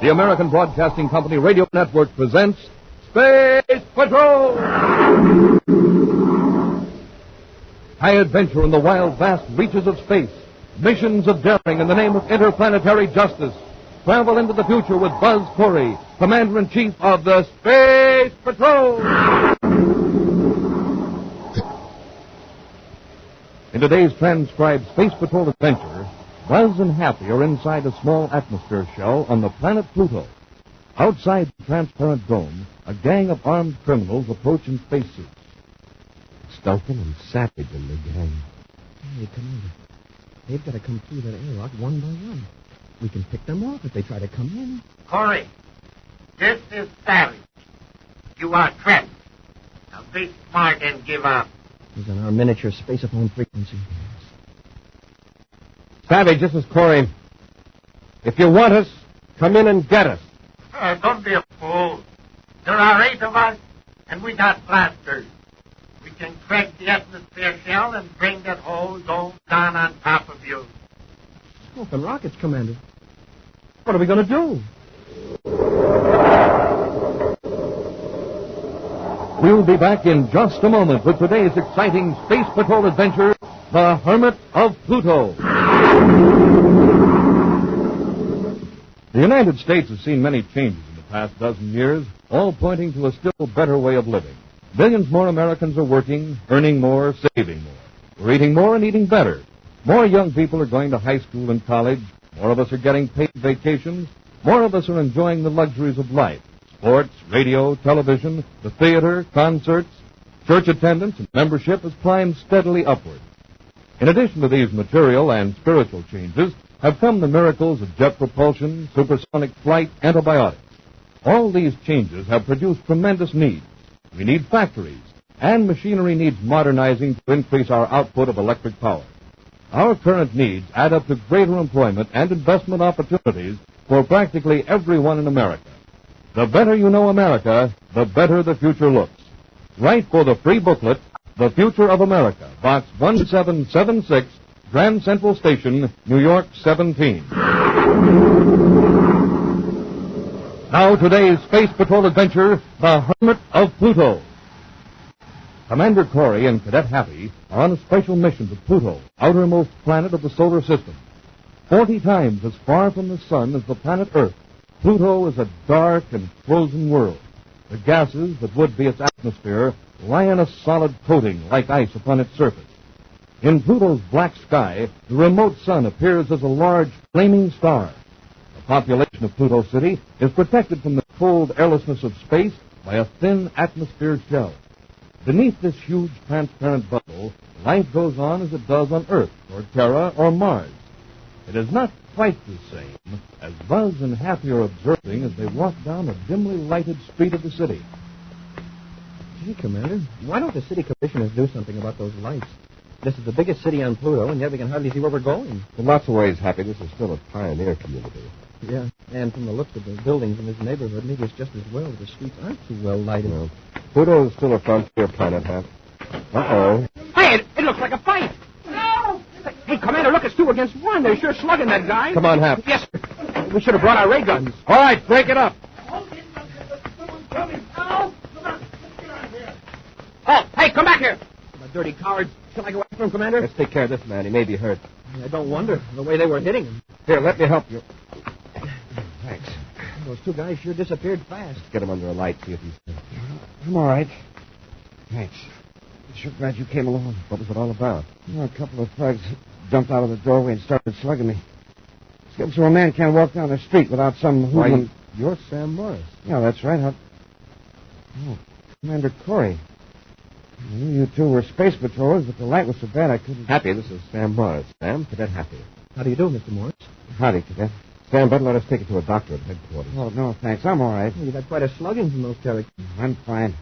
the American Broadcasting Company Radio Network presents Space Patrol! High adventure in the wild, vast reaches of space. Missions of daring in the name of interplanetary justice. Travel into the future with Buzz Corey, Commander-in-Chief of the Space Patrol! In today's transcribed Space Patrol adventure, Buzz and Happy are inside a small atmosphere shell on the planet Pluto. Outside the transparent dome, a gang of armed criminals approach in spacesuits. Stoken and Savage and the gang. Hey, Commander, they've got to come through that airlock one by one. We can pick them off if they try to come in. Corey, this is Savage. You are trapped. Now be smart and give up. He's on our miniature spaceophone frequency. Savage, this is Corey. If you want us, come in and get us. Don't be a fool. There are 8 of us, and we got blasters. We can crack the atmosphere shell and bring that whole dome down on top of you. Smoke and rockets, Commander. What are we going to do? We'll be back in just a moment with today's exciting Space Patrol adventure, The Hermit of Pluto. The United States has seen many changes in the past dozen years, all pointing to a still better way of living. Millions more Americans are working, earning more, saving more. We're eating more and eating better. More young people are going to high school and college. More of us are getting paid vacations. More of us are enjoying the luxuries of life. Sports, radio, television, the theater, concerts, church attendance, and membership has climbed steadily upward. In addition to these material and spiritual changes have come the miracles of jet propulsion, supersonic flight, antibiotics. All these changes have produced tremendous needs. We need factories, and machinery needs modernizing to increase our output of electric power. Our current needs add up to greater employment and investment opportunities for practically everyone in America. The better you know America, the better the future looks. Write for the free booklet, The Future of America, Box 1776, Grand Central Station, New York 17. Now today's Space Patrol adventure, The Hermit of Pluto. Commander Corey and Cadet Happy are on a special mission to Pluto, outermost planet of the solar system. 40 times as far from the sun as the planet Earth, Pluto is a dark and frozen world. The gases that would be its atmosphere lie in a solid coating like ice upon its surface. In Pluto's black sky, the remote sun appears as a large flaming star. The population of Pluto City is protected from the cold airlessness of space by a thin atmosphere shell. Beneath this huge transparent bubble, life goes on as it does on Earth, or Terra, or Mars. It is not quite the same as Buzz and Happy are observing as they walk down a dimly lighted street of the city. Gee, Commander, why don't the city commissioners do something about those lights? This is the biggest city on Pluto, and yet we can hardly see where we're going. In lots of ways, Happy, this is still a pioneer community. Yeah, and from the looks of the buildings in this neighborhood, maybe it's just as well that the streets aren't too well lighted. Well, Pluto is still a frontier planet, Hap. Uh-oh. Hey, it looks like a fight. No! Hey, Commander, look, it's 2 against 1. They're sure slugging that guy. Come on, Hap. Yes, sir. We should have brought our ray guns. All right, break it up. Oh, hey, come back here. The dirty cowards. Shall I go after him, Commander? Let's take care of this man. He may be hurt. I don't wonder, the way they were hitting him. Here, let me help you. Thanks. Those 2 guys sure disappeared fast. Let's get him under a light, see if he's... I'm all right. Thanks. I'm sure glad you came along. What was it all about? A couple of thugs jumped out of the doorway and started slugging me. Skip, so a man can't walk down the street without some hoodlum... Why, you're Sam Morris. Yeah, that's right. Oh, Commander Corey. I knew you 2 were space patrollers, but the light was so bad I couldn't... Happy, this is Sam Morris. Sam, Cadet Happy. How do you do, Mr. Morris? Howdy, Cadet. Sam, better let us take you to a doctor at headquarters. Oh, no, thanks. I'm all right. Well, you got quite a slugging from those characters. I'm fine.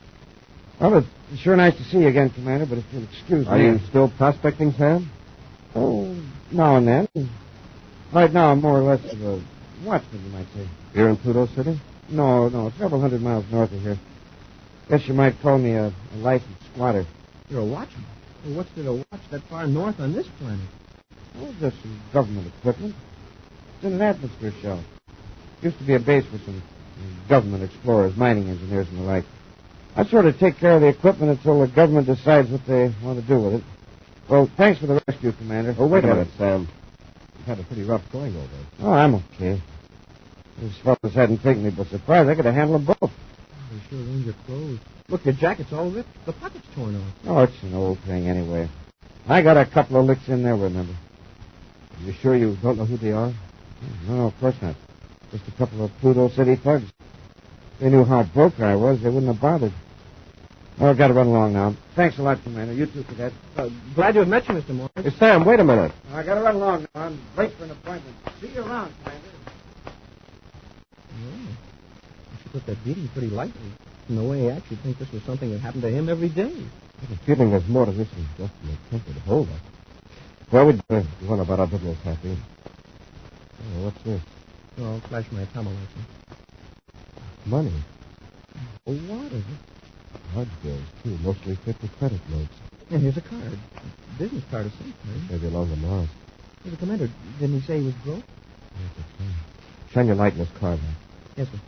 Well, it's sure nice to see you again, Commander, but if you'll excuse me... Are you still prospecting, Sam? Oh, now and then. Right now, I'm more or less of a watchman, you might say. Here in Pluto City? No, several hundred miles north of here. Guess you might call me a licensed squatter. You're a watchman? Well, what's there to watch that far north on this planet? Oh, just some government equipment. It's in an atmosphere shell. Used to be a base for some government explorers, mining engineers, and the like. I sort of take care of the equipment until the government decides what they want to do with it. Well, thanks for the rescue, Commander. Oh, wait a minute, Sam. You've had a pretty rough going over it. Oh, I'm okay. These fellas hadn't taken me by surprise. I could have handled them both. You sure ruined your clothes. Look, your jacket's all ripped. The pocket's torn off. Oh, it's an old thing anyway. I got a couple of licks in there, remember. You sure you don't know who they are? No, of course not. Just a couple of Pluto City thugs. If they knew how broke I was, they wouldn't have bothered. Oh, I've got to run along now. Thanks a lot, Commander. You too, Cadet. Glad to have met you, Mr. Morris. Hey, Sam, wait a minute. I got to run along now. I'm late for an appointment. See you around, Commander. Yeah. She took that beating pretty lightly. In a way, I actually think this was something that happened to him every day. I have a feeling there's more to this than just an attempt to hold us. Well, we'd go on about our business, Happy. Oh, what's this? Oh, I'll flash my Tama license. Money. Oh, what is it? Large bills, too. Mostly fit with credit notes. And here's a card. A business card of some kind. Maybe along the Mars. Hey, the commander, didn't he say he was broke? Yes, that's right. Shine your light in this card, huh? Yes, sir.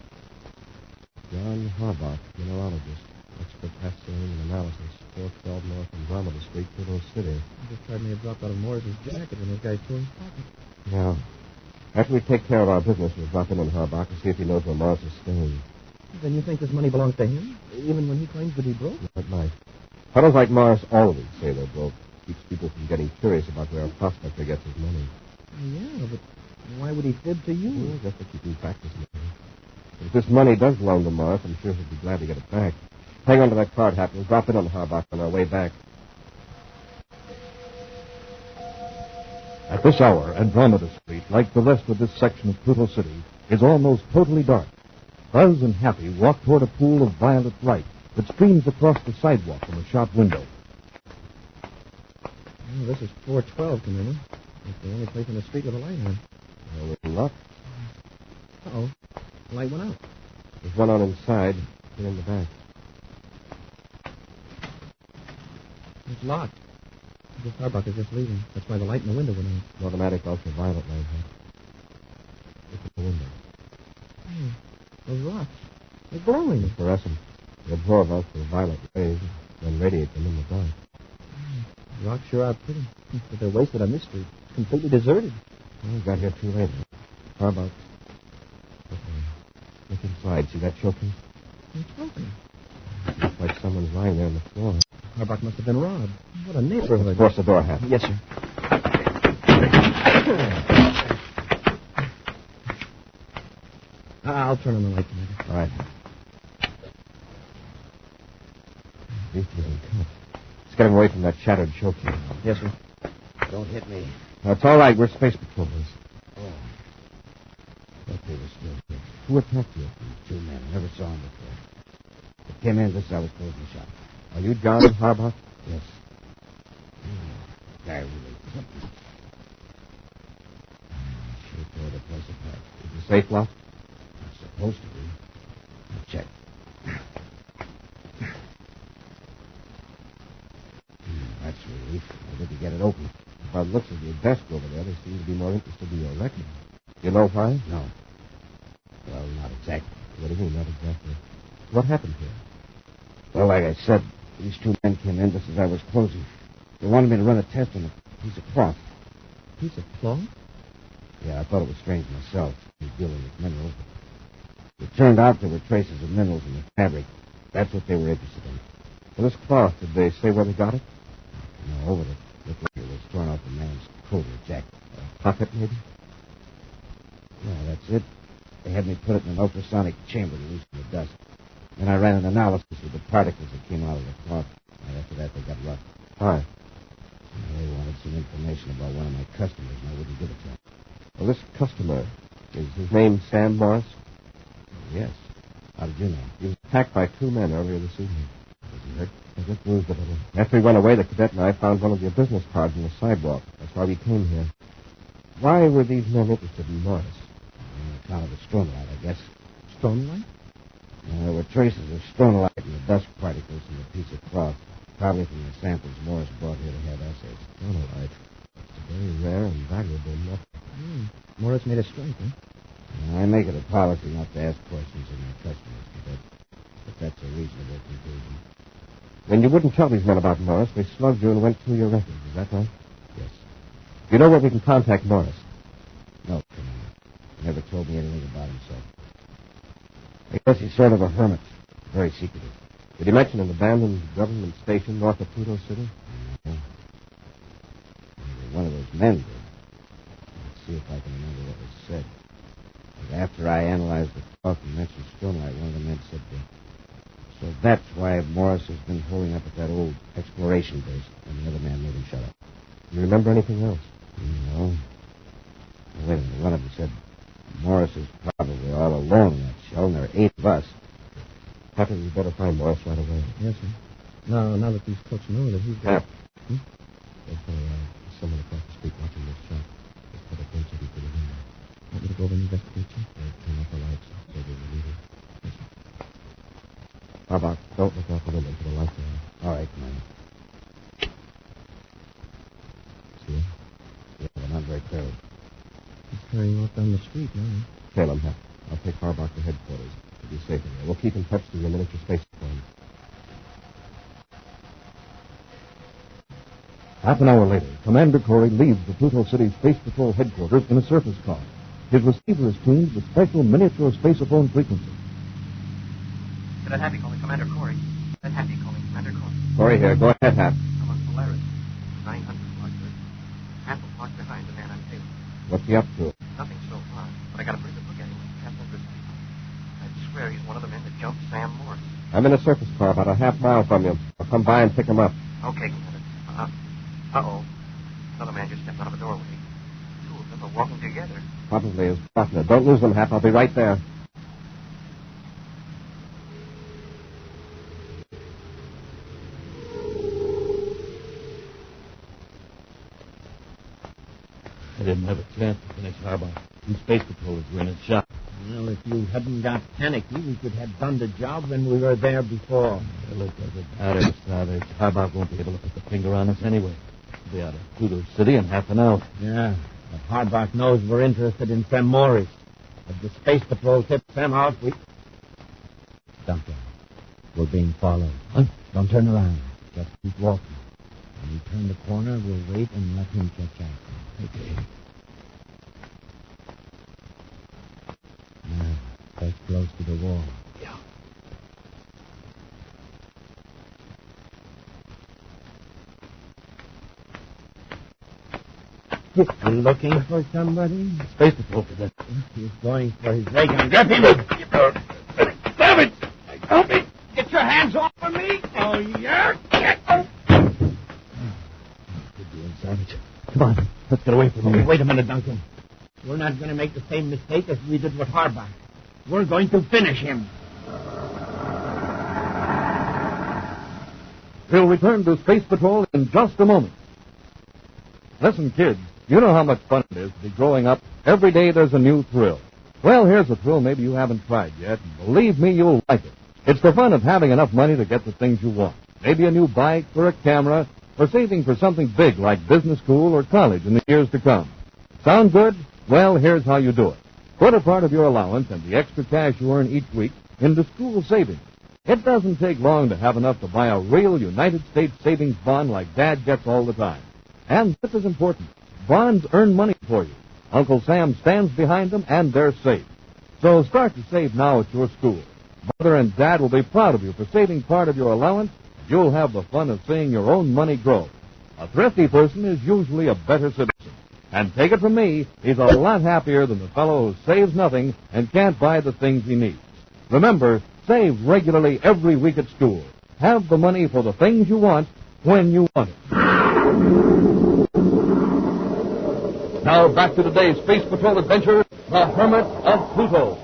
John Harbach, mineralogist. Expert assaying and analysis. 412 North Andromeda Street, Pluto City. This card may have dropped out of Morris's jacket when those guys tore his pocket. Now, after we take care of our business, we'll drop in on Harbach and see if he knows where Mars is staying. Then you think this money belongs to him? Even when he claims to be broke? At night. Fellows like Mars always say they're broke. Keeps people from getting curious about where a prospector gets his money. Yeah, but why would he fib to you? Well, just to keep him practicing. If this money does belong to Mars, I'm sure he'd be glad to get it back. Hang on to that card, Hap. We'll drop in on Harbach on our way back. At this hour, Andromeda Street, like the rest of this section of Pluto City, is almost totally dark. Buzz and Happy walk toward a pool of violet light that streams across the sidewalk from a shop window. Oh, this is 412, Commander. It's the only place in the street with a light on. Well, with luck. Uh-oh. The light went out. There's one on inside, here in the back. It's locked. This Harbach is just leaving. That's why the light in the window went out. An automatic ultraviolet light, Hap. Look at the window. Hey, those rocks. They're glowing. Fluorescent. They absorb ultraviolet rays, then radiate them in the dark. The rocks sure are pretty. But they're wasted on this street. It's completely deserted. Well, we got here too late. Harbach. Look inside. See that showcase? It's open. Looks like someone's lying there on the floor. Harbach must have been robbed. What a neighborhood. Force the door, Hap. Yes, sir. I'll turn on the light, Commander. All right. These little cups. Let's get him away from that shattered showcase. Yes, sir. Don't hit me. That's all right. We're space patrollers. Oh. Thought they were still here. Who attacked you? Two men. I never saw them before. They came in just as I was closing the shop. Are you John Harbach? Yes. Guy really clipped me. Sure tore the place apart. Is the safe locked? It's supposed to be. I'll check. That's relief. I didn't get it open. By the looks of your desk over there, they seem to be more interested in your record. You know why? No. Well, not exactly. What do you mean, not exactly? What happened here? Well, like I said, these two men came in just as I was closing. They wanted me to run a test on a piece of cloth. Piece of cloth? Yeah, I thought it was strange myself. He was dealing with minerals. It turned out there were traces of minerals in the fabric. That's what they were interested in. Well, this cloth, did they say where they got it? No, but it looked like it was torn off the man's coat or jacket. Pocket, maybe? Yeah, that's it. They had me put it in an ultrasonic chamber to loosen the dust. Then I ran an analysis of the particles that came out of the cloth. And after that, they got rough. Why? They wanted some information about one of my customers, and I wouldn't give it to them. Well, this customer, is his name Sam Morris? Yes. How did you know? He was attacked by two men earlier this evening. Was he hurt? I just bruised a little. After we went away, the cadet and I found one of your business cards on the sidewalk. That's why we came here. Why were these men interested in Morris? On account of the stronolite, I guess. Stronolite? There were traces of stronolite in the dust particles in the piece of cloth. Probably from the samples Morris brought here to have assays. Stronolite. It's a very rare and valuable metal. Morris made a strike, huh? I make it a policy not to ask questions of my customers, but that's a reasonable conclusion. When you wouldn't tell these men about Morris, they slugged you and went through your records. Is that right? Yes. You know where we can contact Morris? No, Commander. He never told me anything about himself. I guess he's sort of a hermit. Very secretive. Did he mention an abandoned government station north of Pluto City? No. Maybe one of those men did. Let's see if I can remember what was said. But after I analyzed the talk and mentioned Stonelight, one of the men said, so that's why Morris has been holding up at that old exploration base. And the other man made him shut up. Do you remember anything else? No. Well, wait a minute. One of them said Morris is probably all alone in that shell, and there are 8 of us. Captain, we better find Morris right away. Yes, sir. Now that these cooks know that he's... Cap. There's someone across the street watching this shop. Let's put a bench up to the window. Want me to go over and investigate you? Turn off the lights so they will leave it. How about don't look out the window until the lights are on? All right, Commander. See him? Yeah, but not very clearly. He's carrying off down the street now. Tail him, Hap. I'll take Harbach to headquarters. He'll be safe in there. We'll keep in touch through your miniature space phone. Half an hour later, Commander Corey leaves the Pluto City Space Patrol headquarters in a surface car. His receiver is tuned with special miniature spaceophone frequency. Cadet Happy calling Commander Corey. Cadet Happy calling Commander Corey. Corey here. Go ahead, Hap. I'm on Polaris. 900 Blackbird. Half a block behind the man I'm tailing. What's he up to? Nothing so far, but I got a pretty good look at him. Half over his feet. I'd swear he's one of the men that jumped Sam Morris. I'm in a surface car about a half mile from you. I'll come by and pick him up. Okay, Commander. Uh-oh. Another man just stepped out of a doorway. 2 of them are walking together. Probably his partner. Don't lose them, Hap. I'll be right there. I didn't have a chance to finish Harbach. Two space patrollers were in his shop. Well, if you hadn't got panicky, we could have done the job when we were there before. Well, it doesn't matter, Savage. Harbach won't be able to put the finger on us anyway. We'll be out of Pluto City in half an hour. Yeah, but Harbach knows we're interested in Sam Morris. If the space patrol tips Sam out, we... Duncan, we're being followed. Huh? Don't turn around. Just keep walking. When we turn the corner, we'll wait and let him catch up. Okay. Now, stay close to the wall. Yeah. You looking for somebody? Space patrol cadet. He's going for his ray gun. Get him! Savage! Help me! Get your hands off of me! Oh, yeah! Good doing, Savage. Come on. Let's get away from him. Wait a minute, Duncan. We're not going to make the same mistake as we did with Harbach. We're going to finish him. We'll return to Space Patrol in just a moment. Listen, kids, you know how much fun it is to be growing up. Every day there's a new thrill. Well, here's a thrill maybe you haven't tried yet, and believe me, you'll like it. It's the fun of having enough money to get the things you want. Maybe a new bike or a camera, or saving for something big like business school or college in the years to come. Sound good? Well, here's how you do it. Put a part of your allowance and the extra cash you earn each week into school savings. It doesn't take long to have enough to buy a real United States savings bond like Dad gets all the time. And this is important. Bonds earn money for you. Uncle Sam stands behind them, and they're safe. So start to save now at your school. Mother and Dad will be proud of you for saving part of your allowance. You'll have the fun of seeing your own money grow. A thrifty person is usually a better citizen. And take it from me, he's a lot happier than the fellow who saves nothing and can't buy the things he needs. Remember, save regularly every week at school. Have the money for the things you want when you want it. Now back to today's Space Patrol adventure, the Hermit of Pluto.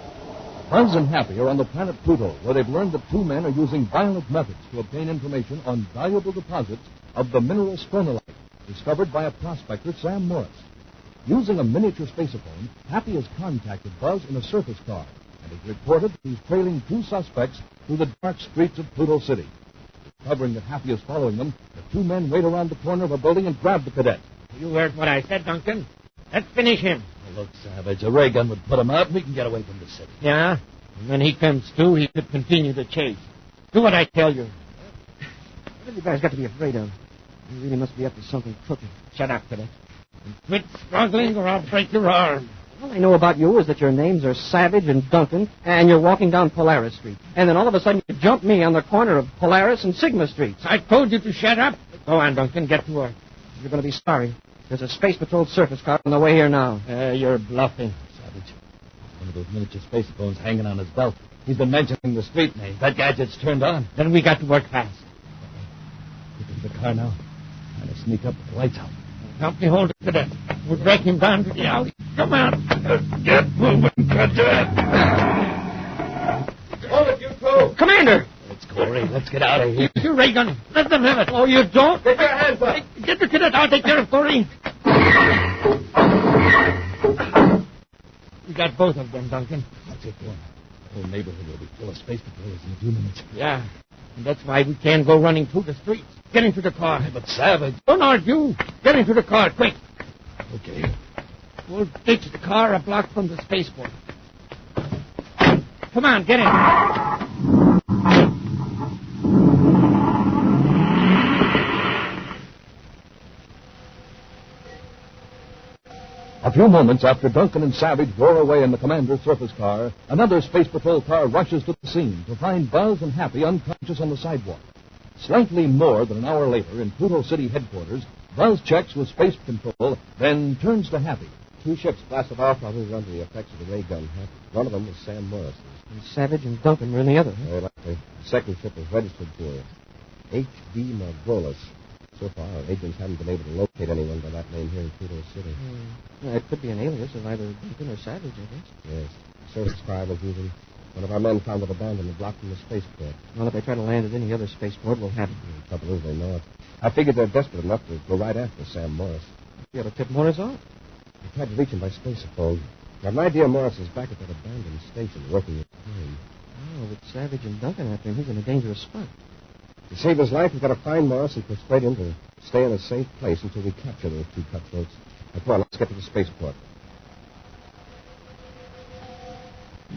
Buzz and Happy are on the planet Pluto, where they've learned that 2 men are using violent methods to obtain information on valuable deposits of the mineral stronolite, discovered by a prospector, Sam Morris. Using a miniature spaceophone, Happy has contacted Buzz in a surface car, and has reported that he's trailing 2 suspects through the dark streets of Pluto City. Discovering that Happy is following them, the 2 men wait around the corner of a building and grab the cadet. You heard what I said, Duncan. Let's finish him. look, Savage, a ray gun would put him out and we can get away from the city. Yeah? And when he comes to, he could continue the chase. Do what I tell you. What have you guys got to be afraid of? You really must be up to something crooked. Shut up, Philip. And quit struggling or I'll break your arm. All I know about you is that your names are Savage and Duncan, and you're walking down Polaris Street. And then all of a sudden you jump me on the corner of Polaris and Sigma Streets. I told you to shut up. Go on, Duncan. Get to work. You're going to be sorry. There's a Space Patrol surface car on the way here now. You're bluffing. Savage. One of those miniature space phones hanging on his belt. He's been mentioning the street name. That gadget's turned on. Then we got to work fast. Get into the car now. Trying to sneak up with the lights out. Help me hold it to that. We'll break him down to the alley. Come on. Get moving, Cadet. Hold it, you two. Commander! It's Corey. Let's get out of here. Your ray gun. Let them have it. Oh, you don't? Get your hands up. Get the cadet. I'll take care of Corey. We got both of them, Duncan. That's it, one. The whole neighborhood will be full of space patrols in a few minutes. Yeah. And that's why we can't go running through the streets. Get into the car. But Savage. Don't argue. Get into the car, quick. Okay. We'll ditch the car a block from the spaceport. Come on, get in. A few moments after Duncan and Savage roar away in the commander's surface car, another Space Patrol car rushes to the scene to find Buzz and Happy unconscious on the sidewalk. Slightly more than an hour later, in Pluto City headquarters, Buzz checks with Space Control, then turns to Happy. Two ships blasted off while we were under the effects of the ray gun. One of them was Sam Morris's. And Savage and Duncan were in the other. Very likely. The second ship was registered for H.D. Margolis. So far, our agents haven't been able to locate anyone by that name here in Pluto City. It could be an alias of either Duncan or Savage, I guess. Yes. The service car was using. One of our men found it abandoned and blocked in the spaceport. Well, if they try to land at any other spaceport, we'll have it. The trouble is they know it. I figured they're desperate enough to go right after Sam Morris. You ought to tip Morris off. I tried to reach him by spacephone. Got an idea Morris is back at that abandoned station working at time. Oh, with Savage and Duncan after him, he's in a dangerous spot. To save his life, we've got to find Morris and persuade him to stay in a safe place until we capture those two cutthroats. Now, come on, let's get to the spaceport.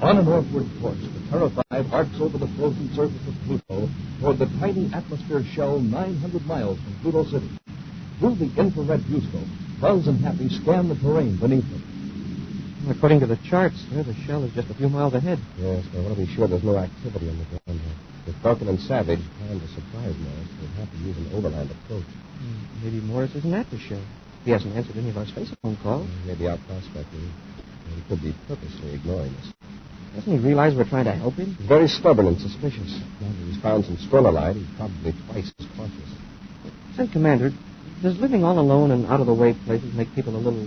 On a northward course, the Terra 5 arcs over the frozen surface of Pluto toward the tiny atmosphere shell 900 miles from Pluto City. Through the infrared viewscope, Buzz and Happy scan the terrain beneath them. According to the charts, the shell is just a few miles ahead. Yes, but I want to be sure there's no activity on the ground here. If Duncan and Savage plan to surprise Morris, we'll have to use an overland approach. Maybe Morris isn't at the show. He hasn't answered any of our spacephone calls. Maybe out prospecting. He could be purposely ignoring us. Doesn't he realize we're trying to help him? He's very stubborn and suspicious. Now that he's found some stronolite, he's probably twice as cautious. Say, Commander, does living all alone in out-of-the-way places make people a little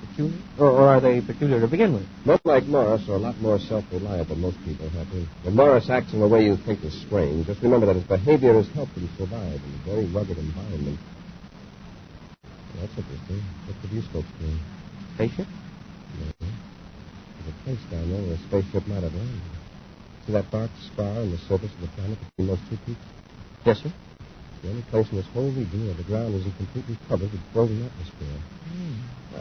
peculiar? Or are they peculiar to begin with? Men like Morris are a lot more self-reliant than most people, Happy. When Morris acts in a way you think is strange, just remember that his behavior has helped him survive in a very rugged environment. Well, that's interesting. What's the viewscope screen? Spaceship? No. There's a place down there where a spaceship might have landed. See that dark scar on the surface of the planet between those two peaks? Yes, sir. The only place in this whole region where the ground isn't completely covered with frozen atmosphere.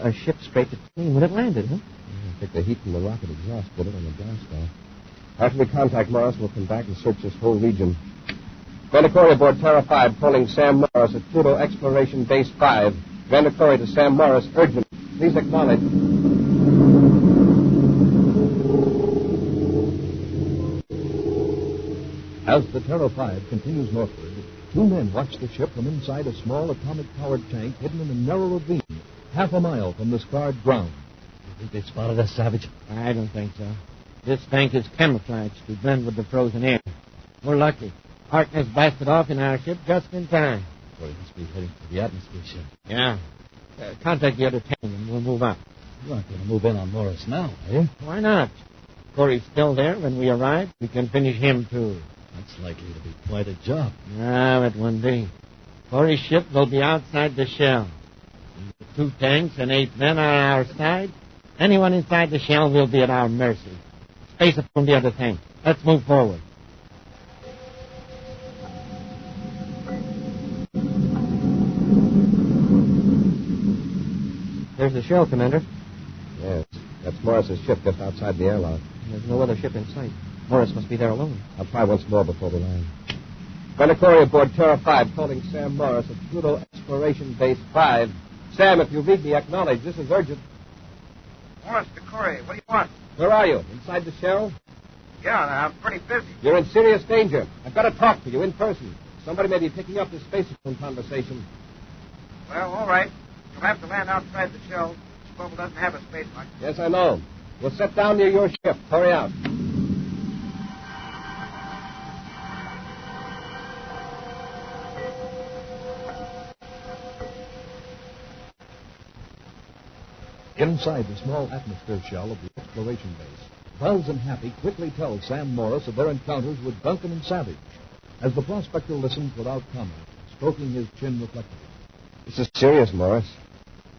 A ship scraped it clean when it landed, huh? I think the heat from the rocket exhaust did it on the blast off. After we contact Morris, we'll come back and search this whole region. Corey aboard Terra 5, calling Sam Morris at Pluto Exploration Base 5. Corey to Sam Morris, urgent. Please acknowledge. As the Terra 5 continues northward, two men watch the ship from inside a small atomic-powered tank hidden in a narrow ravine, half a mile from the scarred ground. You think they spotted us, Savage? I don't think so. This tank is camouflaged to blend with the frozen air. We're lucky. Harkness blasted off in our ship just in time. Well, he must be heading for the atmosphere ship. Yeah. Contact the other tank and we'll move on. You aren't going to move in on Morris now, are you? Why not? Corey's still there when we arrive. We can finish him, too. That's likely to be quite a job. No, it won't be. Corey's ship will be outside the shell. The two tanks and 8 men are on our side. Anyone inside the shell will be at our mercy. Space up from the other tank. Let's move forward. There's the shell, Commander. Yes. That's Morris's ship just outside the airlock. There's no other ship in sight. Morris must be there alone. I'll try once more before we land. Corey aboard Terra 5, calling Sam Morris at Pluto Exploration Base 5. Sam, if you read me, acknowledge. This is urgent. Morris to Corey, what do you want? Where are you? Inside the shell? Yeah, I'm pretty busy. You're in serious danger. I've got to talk to you in person. Somebody may be picking up this spacephone conversation. Well, all right. You'll have to land outside the shell. This bubble doesn't have a space lock. Yes, I know. We'll set down near your ship. Hurry out. Inside the small atmosphere shell of the exploration base, Buzz and Happy quickly tell Sam Morris of their encounters with Duncan and Savage. As the prospector listens without comment, stroking his chin reflectively. This is serious, Morris.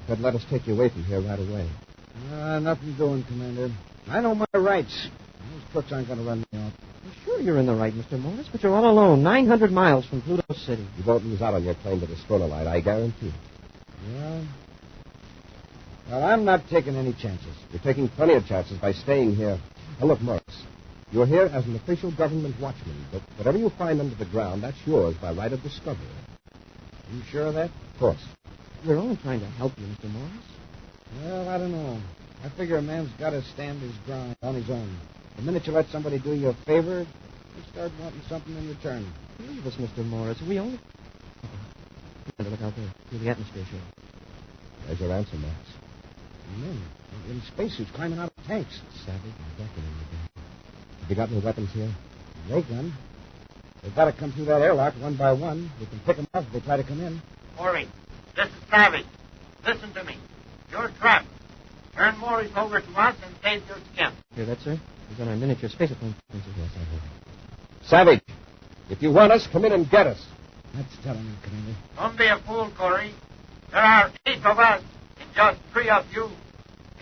But let us take you away from here right away. Nothing doing, Commander. I know my rights. Those crooks aren't going to run me off. Well, sure you're in the right, Mr. Morris, but you're all alone, 900 miles from Pluto City. You won't lose out on your claim to the Stronolite, I guarantee. Yeah. Well, I'm not taking any chances. You're taking plenty of chances by staying here. Now, look, Morris, you're here as an official government watchman, but whatever you find under the ground, that's yours by right of discovery. You sure of that? Of course. We're only trying to help you, Mr. Morris. Well, I don't know. I figure a man's got to stand his ground on his own. The minute you let somebody do you a favor, you start wanting something in return. Believe us, Mr. Morris. We only... Look out there, through the atmosphere shell. There's your answer, Morris. Men in spacesuits climbing out of tanks. Savage and Duncan in the back. Have you got any weapons here? Ray gun. They've got to come through that airlock one by one. We can pick them off if they try to come in. Corey, this is Savage. Listen to me. You're trapped. Turn Morris over to us and save your skin. Hear that, sir? We've got our miniature spacephone. Yes, I heard. Savage, if you want us, come in and get us. That's telling you, Commander. Don't be a fool, Corey. There are 8 of us and just 3 of you.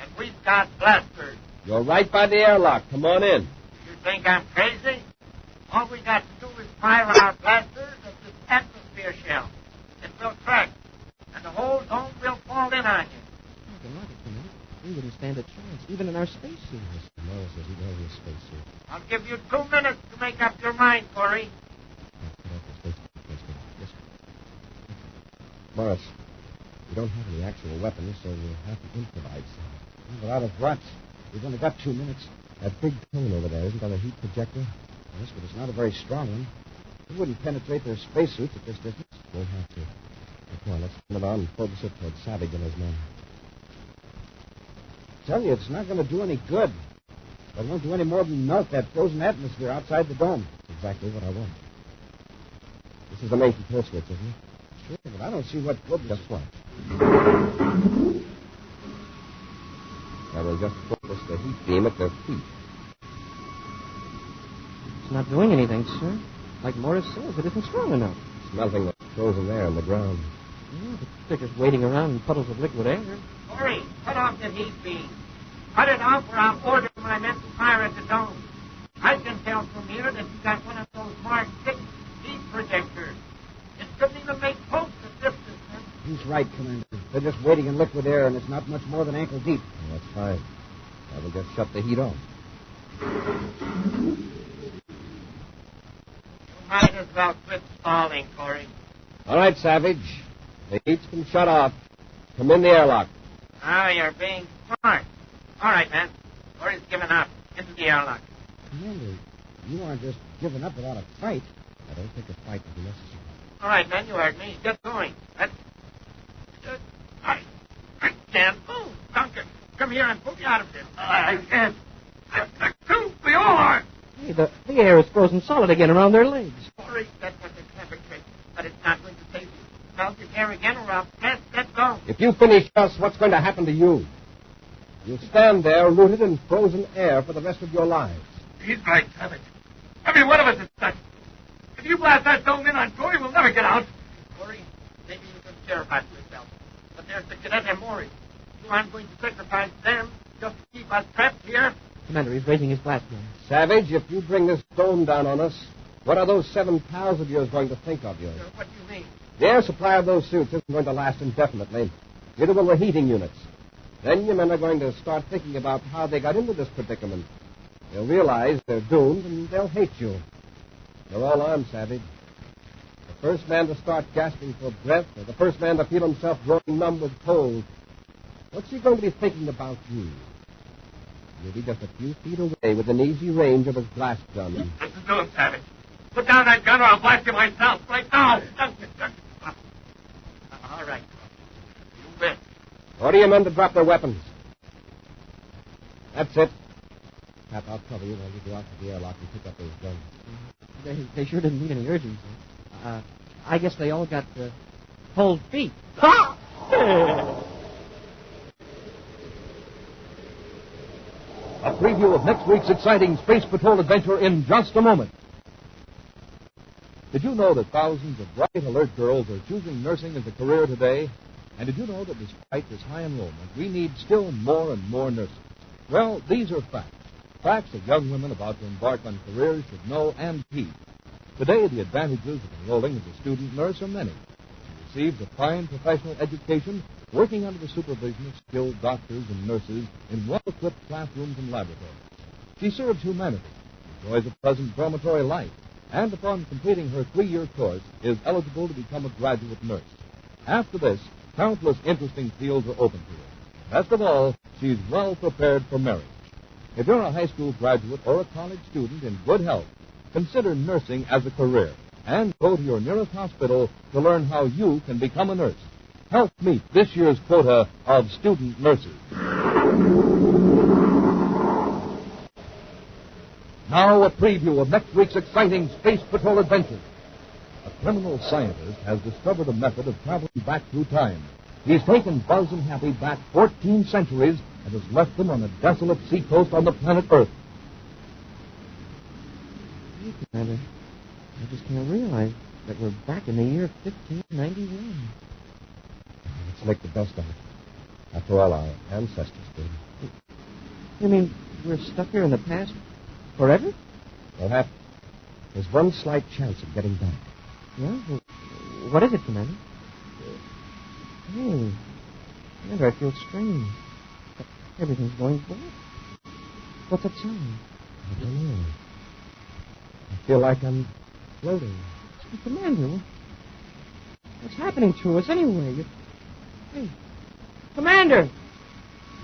And we've got blasters. You're right by the airlock. Come on in. You think I'm crazy? All we got to do is fire our blasters at this atmosphere shell. It will crack, and the whole dome will fall in on you. Nothing like it, Commander. We wouldn't stand a chance, even in our spacesuits. Mr. Morris says he'd wear his spacesuit. I'll give you 2 minutes to make up your mind, Corey. Yes, sir. Morris, we don't have any actual weapons, so we'll have to improvise some. But out of what? We've only got 2 minutes. That big cone over there, isn't that a heat projector? Yes, but it's not a very strong one. It wouldn't penetrate their spacesuits at this distance. We'll have to. Now, come on, let's turn it on and focus it towards Savage and his men. I tell you, it's not going to do any good. It won't do any more than melt that frozen atmosphere outside the dome. That's exactly what I want. This is the main control switch, isn't it? Sure, but I don't see what good... Just watch. I will just focus the heat beam at their feet. It's not doing anything, sir. Like Morris says, it isn't strong enough. It's melting the frozen air on the ground. Yeah, but they're just waiting around in puddles of liquid air. Corey, cut off the heat beam. Cut it off or I'll order my men to fire at the dome. I can tell from here that you got one of those Mark 6 heat projectors. It couldn't even make pulse at this distance. He's right, Commander. They're just waiting in liquid air, and it's not much more than ankle deep. Well, that's fine. I will just shut the heat off. You might as well quit stalling, Corey. All right, Savage. The heat's been shut off. Come in the airlock. Now you're being smart. All right, man. Corey's given up. Into the airlock. Commander, you aren't just giving up without a fight. I don't think a fight will be necessary. All right, man, you heard me. Get going. I can't move. Duncan, come here and pull me out of this. I can't. We all are. Hey, the air is frozen solid again around their legs. Corey, that was a clever trick, but it's not going to save you. Melt your air again or I'll blast that dome. If you finish us, what's going to happen to you? You'll stand there rooted in frozen air for the rest of your lives. He's right, Savage. Every one of us is stuck. If you blast that dome in on Corey, we'll never get out. Corey, maybe you can care about yourself. But there's the cadet and Maury. You aren't going to sacrifice them just to keep us trapped here. Commander, he's raising his blast gun. Savage, if you bring this dome down on us, what are those 7 pals of yours going to think of you? What do you mean? The air supply of those suits isn't going to last indefinitely. Neither will the heating units. Then your men are going to start thinking about how they got into this predicament. They'll realize they're doomed, and they'll hate you. They're all armed, Savage. The first man to start gasping for breath, or the first man to feel himself growing numb with cold, what's he going to be thinking about you? You'll be just a few feet away within easy range of his blast gun. Listen to him, Savage. Put down that gun or I'll blast you myself. Right now. All right. You bet. Order your men to drop their weapons. That's it. Cap, I'll cover you while you go out to the airlock and pick up those guns. They sure didn't need any urgency. I guess they all got cold feet. A preview of next week's exciting Space Patrol adventure in just a moment. Did you know that thousands of bright, alert girls are choosing nursing as a career today? And did you know that despite this high enrollment, we need still more and more nurses? Well, these are facts. Facts that young women about to embark on careers should know and keep. Today, the advantages of enrolling as a student nurse are many. She receives a fine professional education working under the supervision of skilled doctors and nurses in well-equipped classrooms and laboratories. She serves humanity, enjoys a pleasant dormitory life, and upon completing her 3-year course is eligible to become a graduate nurse. After this, countless interesting fields are open to her. Best of all, she's well prepared for marriage. If you're a high school graduate or a college student in good health, consider nursing as a career and go to your nearest hospital to learn how you can become a nurse. Help meet this year's quota of student nurses. Now a preview of next week's exciting Space Patrol adventure. A criminal scientist has discovered a method of traveling back through time. He's taken Buzz and Happy back 14 centuries and has left them on a desolate seacoast on the planet Earth. Hey, Commander, I just can't realize that we're back in the year 1591. Let's make the best of it. After all, our ancestors did. You mean we're stuck here in the past forever? Perhaps there's one slight chance of getting back. Yeah? Well, what is it, Commander? Hey, Commander, I feel strange. Everything's going black. What's that sound? I don't know. I feel like I'm floating. Hey, Commander, what's happening to us anyway? Hey, Commander,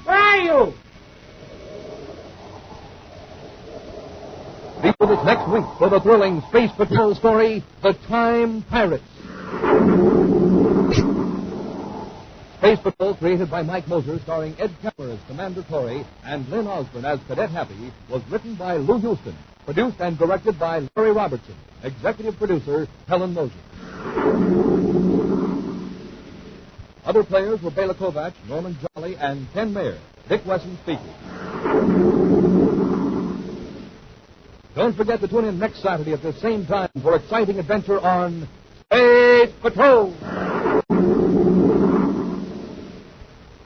where are you? Be with us next week for the thrilling Space Patrol story, The Time Pirates. Space Patrol, created by Mike Moser, starring Ed Kemper as Commander Corey and Lynn Osborne as Cadet Happy, was written by Lou Houston, produced and directed by Larry Robertson, executive producer Helen Moser. Other players were Bela Kovac, Norman Jolly, and Ken Mayer. Dick Wesson speaking. Don't forget to tune in next Saturday at the same time for exciting adventure on Space Patrol.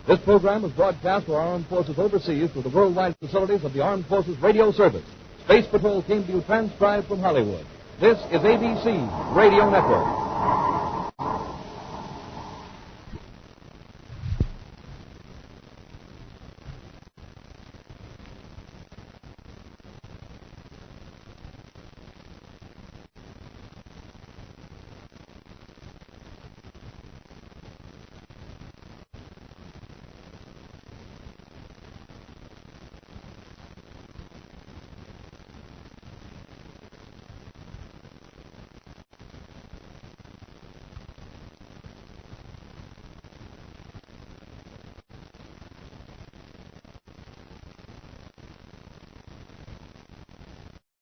This program was broadcast to our armed forces overseas through the worldwide facilities of the Armed Forces Radio Service. Space Patrol came to you transcribed from Hollywood. This is ABC Radio Network.